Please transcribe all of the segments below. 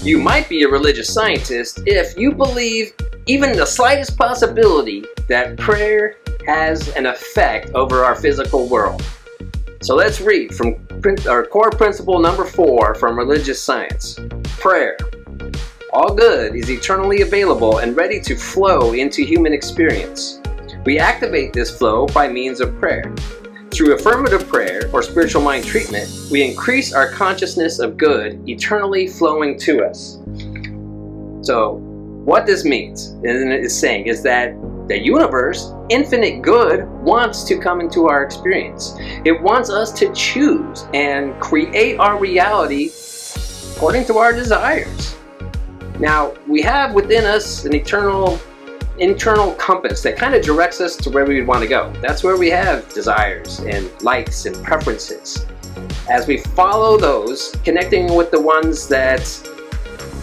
You might be a religious scientist if you believe even the slightest possibility that prayer has an effect over our physical world. So let's read from our core principle number 4 from religious science. Prayer. All good is eternally available and ready to flow into human experience. We activate this flow by means of prayer. Through affirmative prayer or spiritual mind treatment, we increase our consciousness of good eternally flowing to us. So what this means and is saying is that the universe, infinite good, wants to come into our experience. It wants us to choose and create our reality according to our desires. Now, we have within us an internal compass that kind of directs us to where we would want to go. That's where we have desires and likes and preferences. As we follow those, connecting with the ones that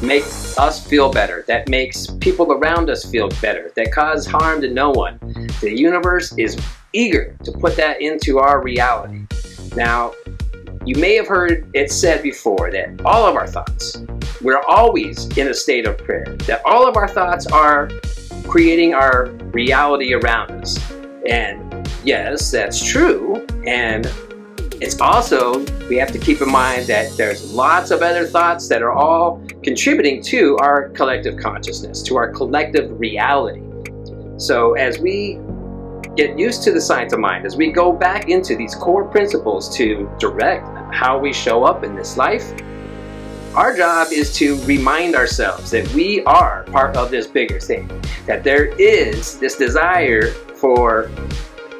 make us feel better, that makes people around us feel better, that cause harm to no one, the universe is eager to put that into our reality. Now, you may have heard it said before that all of our thoughts, we're always in a state of prayer, that all of our thoughts are creating our reality around us. And yes, that's true. And it's also, we have to keep in mind that there's lots of other thoughts that are all contributing to our collective consciousness, to our collective reality. So as we get used to the science of mind, as we go back into these core principles to direct how we show up in this life, our job is to remind ourselves that we are part of this bigger thing, that there is this desire for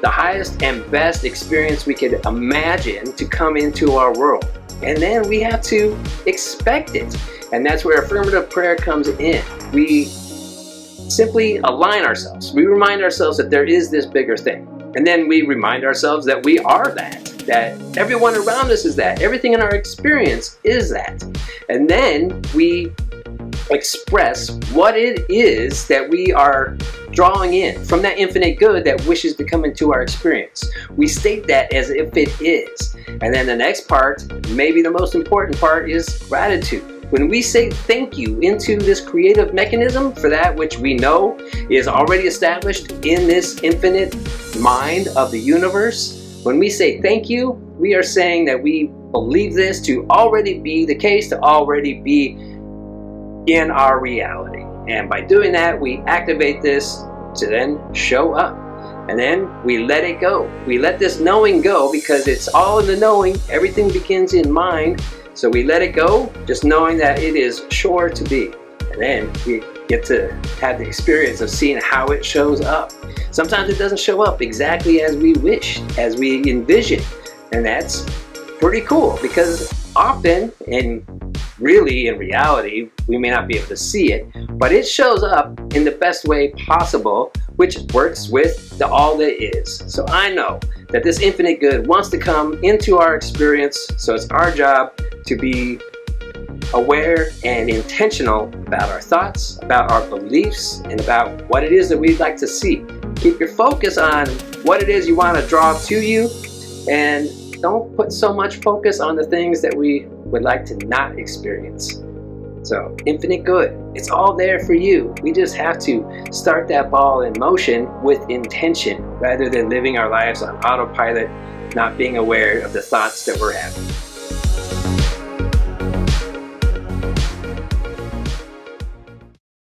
the highest and best experience we could imagine to come into our world. And then we have to expect it. And that's where affirmative prayer comes in. We simply align ourselves. We remind ourselves that there is this bigger thing. And then we remind ourselves that we are that everyone around us is that. Everything in our experience is that. And then we express what it is that we are drawing in from that infinite good that wishes to come into our experience. We state that as if it is. And then the next part, maybe the most important part, is gratitude. When we say thank you into this creative mechanism for that which we know is already established in this infinite mind of the universe, when we say thank you, we are saying that we believe this to already be the case, to already be in our reality. And by doing that, we activate this to then show up. And then we let it go. We let this knowing go because it's all in the knowing. Everything begins in mind. So we let it go, just knowing that it is sure to be. And then we get to have the experience of seeing how it shows up. Sometimes it doesn't show up exactly as we wish, as we envision. And that's pretty cool because often, and really in reality, we may not be able to see it, but it shows up in the best way possible, which works with the all that is. So I know that this infinite good wants to come into our experience, so it's our job to be aware and intentional about our thoughts, about our beliefs, and about what it is that we'd like to see. Keep your focus on what it is you want to draw to you, and don't put so much focus on the things that we would like to not experience. So, infinite good, it's all there for you. We just have to start that ball in motion with intention rather than living our lives on autopilot, not being aware of the thoughts that we're having.